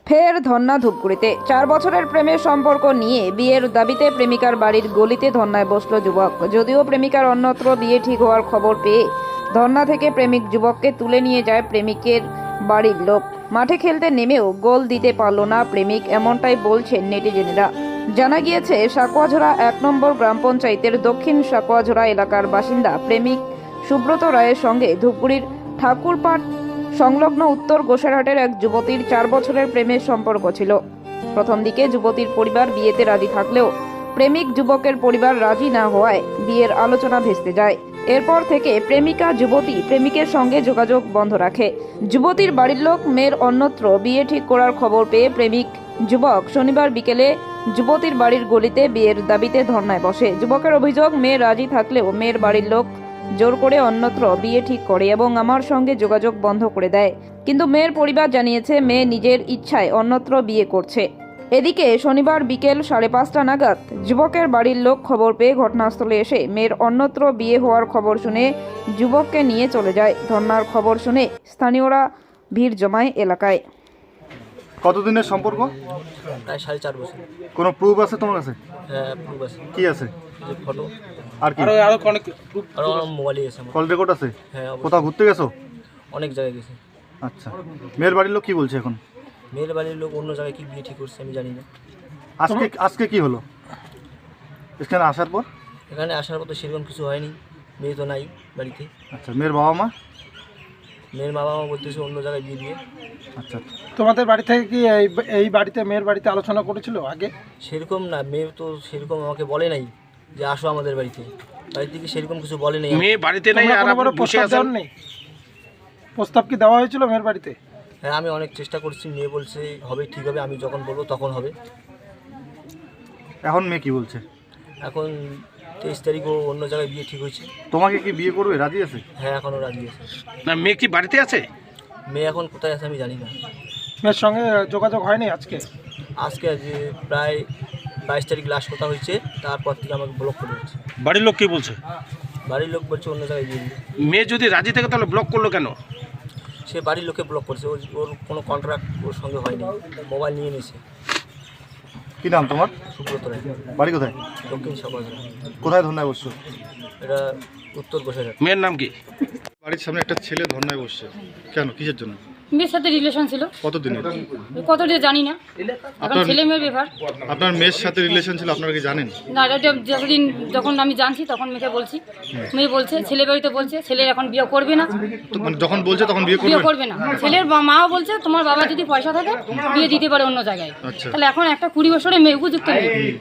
ফের ধর্না ধূপগুড়িতে 4 বছরের প্রেমের সম্পর্ক নিয়ে বিয়ের দাবিতে প্রেমিকার বাড়ির গলিতে ধর্নায় বসল যুবক। যদিও প্রেমিকার অন্যত্র বিয়ে ঠিক হওয়ার খবর পেয়ে ধর্না থেকে প্রেমিক যুবককে তুলে নিয়ে যায় প্রেমিকের বাড়ির লোক। মাঠে খেলতে নেমেও গোল দিতে পারল না প্রেমিক, এমনটাই বলছেন নেটিজেনেরা। জানা গিয়েছে সাকুয়াঝোড়া 1 নম্বর গ্রাম পঞ্চায়েতের দক্ষিণ সাকুয়াঝোড়া এলাকার বাসিন্দা প্রেমিক সুব্রত রায়ের সঙ্গে ধূপগুড়ির ঠাকুরপাট সংলগ্ন উত্তর গোসাইরহাটের এক যুবতীর 4 বছরের প্রেমের সম্পর্ক ছিল। প্রথম দিকে যুবতীর পরিবার বিয়েতে রাজি থাকলেও প্রেমিক যুবকের পরিবার রাজি না হওয়ায় বিয়ের আলোচনা ভেস্তে যায়। এরপর থেকে প্রেমিকা যুবতী প্রেমিকের সঙ্গে যোগাযোগ বন্ধ রাখে। যুবতীর বাড়ির লোক মেয়ের অন্যত্র বিয়ে ঠিক করার খবর পেয়ে প্রেমিক যুবক শনিবার বিকেলে যুবতীর বাড়ির গলিতে বিয়ের দাবিতে ধর্নায় বসে। যুবকের অভিযোগ, মেয়ে রাজি থাকলেও মেয়ের বাড়ির লোক জোর করে অন্যত্র বিয়ে ঠিক করে এবং আমার সঙ্গে যোগাযোগ বন্ধ করে দেয়। কিন্তু মেয়ের পরিবার জানিয়েছে মেয়ে নিজের ইচ্ছায় অন্যত্র বিয়ে করছে। এদিকে শনিবার বিকেল 5:30 নাগাদ যুবকের বাড়ির লোক খবর পেয়ে ঘটনাস্থলে এসে মেয়ের অন্যত্র বিয়ে হওয়ার খবর শুনে যুবককে নিয়ে চলে যায়। ধর্নার খবর শুনে স্থানীয়রা ভিড় জমায় এলাকায়। কতদিনের সম্পর্ক? প্রায় 4.5 বছর। কোনো প্রুফ আছে তোমার কাছে? হ্যাঁ, প্রুফ আছে। কি আছে? যে ফটো আর কি? আর আমার মোবাইলে আছে আমার। কল রেকর্ড আছে? হ্যাঁ, অবশ্যই। কোথাও ঘুরতে গেছো? অনেক জায়গায় গেছে। আচ্ছা, মেয়ের বাড়ির লোক কি বলছে এখন? মেয়ের বাড়ির লোক অন্য জায়গায় কি বিয়ে ঠিক করছে আমি জানি না। আজকে কি হলো এখানে আসার পর? এখানে আসার পর তো সেরকম কিছু হয়নি, মেয়ে তো নাই বাড়িতে। আচ্ছা, মেয়ের বাবা মা? মেয়ের বাবা মা বলতেছে অন্য জায়গায় বিয়ে দিয়ে। আচ্ছা, তোমাদের বাড়ি থেকে কি এই বাড়িতে মেয়ের বাড়িতে আলোচনা করেছিল আগে? সেরকম না, মেয়ে তো সেরকম আমাকে বলে নাই যে আসো আমাদের বাড়িতে। বাড়ি থেকে সেরকম কিছু বলে নাই। মেয়ে বাড়িতে নেই আর আপনি বসে আছেন? নেই প্রস্তাব কি দেওয়া হয়েছিল মেয়ের বাড়িতে? হ্যাঁ, আমি অনেক চেষ্টা করছি, মেয়ে বলছে হবে, ঠিক হবে, আমি যখন বলবো তখন হবে। এখন মেয়ে কি বলছে? এখন 23 তারিখও অন্য জায়গায় বিয়ে ঠিক হয়েছে। তোমাকে কি বিয়ে করবে? রাজি আছে? হ্যাঁ, এখনও রাজি আছে। না, মেয়ে কি বাড়িতে আছে? মেয়ে এখন কোথায় আছে আমি জানি না। মেয়ের সঙ্গে যোগাযোগ হয়নি আজকে? আজকে যে প্রায় 22 তারিখ লাস্ট কথা হয়েছে, তারপর থেকে আমাকে ব্লক করে দিচ্ছে। বাড়ির লোক কি বলছে? বাড়ির লোক বলছে অন্য জায়গায় বিয়ে দিবে। মেয়ে যদি রাজি থাকে তাহলে ব্লক করলো কেন? সে বাড়ির লোকে ব্লক করছে, ওর কোনো কন্ট্রাক্ট ওর সঙ্গে হয়নি, মোবাইল নিয়ে নিয়েছে। কি নাম তোমার? সুব্রত রায়, বাড়ি কোথায়? দক্ষিণ সাকুয়াঝোড়া। কোথায় ধর্নায় বসছো? এটা উত্তর গোসাইরহাট। মেয়ের নাম কি? বাড়ির সামনে একটা ছেলে ধর্নায় বসছে, কেন, কিসের জন্য? মেয়ের সাথে রিলেশন ছিল, কতদিনের? কতটা জানি না, এখন আপনার- ছেলে মেয়ের ব্যাপার। আপনার মেয়ের সাথে রিলেশন ছিল, আপনারা কি জানেন? না, এটা যতদিন যখন আমি জানছি তখন মেয়েকে বলছি, মেয়ে বলছে ছেলে বাড়িতে বলছে ছেলের এখন বিয়ে করবে না, তো মানে যখন বলছে তখন বিয়ে বিয়ে করবে? করবে না। ছেলের মাও বলছে তোমার বাবা যদি পয়সা থাকে বিয়ে দিতে পারে অন্য জায়গায়। আচ্ছা। তাহলে এখন একটা 20 বছরের মেয়ে, উপযুক্ত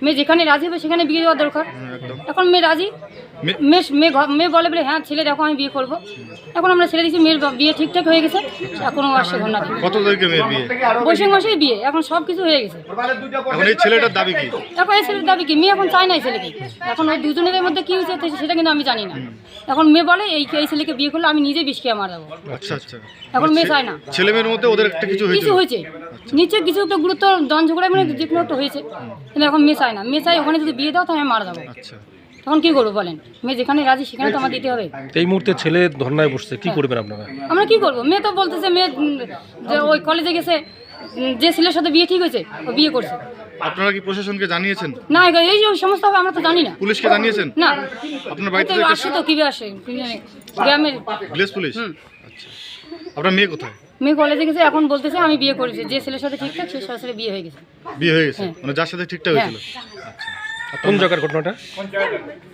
মেয়ে যেখানে রাজি হবে সেখানে বিয়ে দেওয়া দরকার। একদম। এখন মেয়ে রাজি, মে- মেয়ে বলে বলে হ্যাঁ ছেলে দেখো আমি বিয়ে করবো। এখন আমরা ছেলে দিচ্ছি, মেয়ের বিয়ে ঠিকঠাক হয়ে গেছে, এখনও আসছে ঘটনা। কত তারিখে মেয়ের বিয়ে? বৈশাখ মাসেই বিয়ে, এখন সব কিছু হয়ে গেছে। এখন এই ছেলেটার দাবি কি? এখন এই ছেলের দাবি কি? মেয়ে এখন চায় না এই ছেলেকে। এখন ওই দুজনের মধ্যে কি হয়েছে সেটা কিন্তু আমি জানি না। এখন মেয়ে বলে এই ছেলেকে বিয়ে করলে আমি নিজে বিষ খেয়ে মারা যাবো। আচ্ছা আচ্ছা, এখন মেয়ে চায় না। ছেলে মেয়ের মধ্যে ওদের একটা কিছু কিছু হয়েছে? হয়েছে নিচে, কিছু একটা গুরুত্ব দন ঝগড়ায় মানে যে কোনো একটা হয়েছে, কিন্তু এখন মেয়ে চায় না। মেয়ে চায় ওখানে যদি বিয়ে দাও তো আমি মারা যাবো। আচ্ছা, তখন কি করবো বলেন? মেয়ে যেখানে রাজি সেখানে তো আমার দিতে হবে। এই মুহূর্তে ছেলে ধর্নায় বসছে, কি করবেন আপনারা? আমরা কি করবো? মেয়ে তো বলতেছে মেয়ে যে ওই কলেজে গেছে, যে ছেলের সাথে বিয়ে ঠিক হয়েছে ও বিয়ে করছে। আপনারা কি প্রশাসনকে জানিয়েছেন? না, এই যে ওই সমস্ত হবে আমরা তো জানি না। পুলিশকে জানিয়েছেন? না, আপনার বাড়িতে তো আসে তো কিভাবে আসে গ্রামের ভিলেজ পুলিশ? আচ্ছা, আপনার মেয়ে কোথায়? মেয়ে কলেজে গেছে, এখন বলতেছে আমি বিয়ে করেছি, যে ছেলের সাথে ঠিকঠাক সেই সাথে বিয়ে হয়ে গেছে। বিয়ে হয়ে গেছে? হ্যাঁ। মানে যার সাথে ঠিকঠাক হয়েছিল? আচ্ছা, কোন জায়গার ঘটনাটা?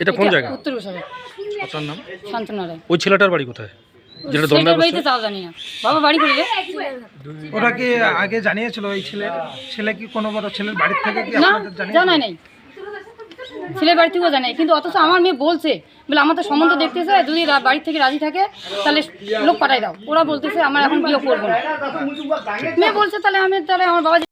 এটা কোন জায়গা? উত্তর গোসাবে। আপনার নাম? শান্তনা রায়। ওই ছেলেটার বাড়ি কোথায় যেটা ধর্নায় ছেলের বসছে? বাড়িতে তাও জানি না, বাবা বাড়ি করে রে। ওরা কি আগে জানিয়েছিল এই ছেলে কি কোনো বড় ছেলের বাড়ির থেকে কি না, আপনাদের জানিয়েছিল? জানাই নাই, ছেলের বাড়ি থেকেও জানাই, কিন্তু অথচ আমার মেয়ে বলছে বলে আমার তো সম্বন্ধ দেখতেছে, যদি বাড়ি থেকে রাজি থাকে তাহলে লোক পাঠাই দাও। ওরা বলতেছে আমার এখন বিয়ে করবো না। মেয়ে বলছে তাহলে আমার বাবা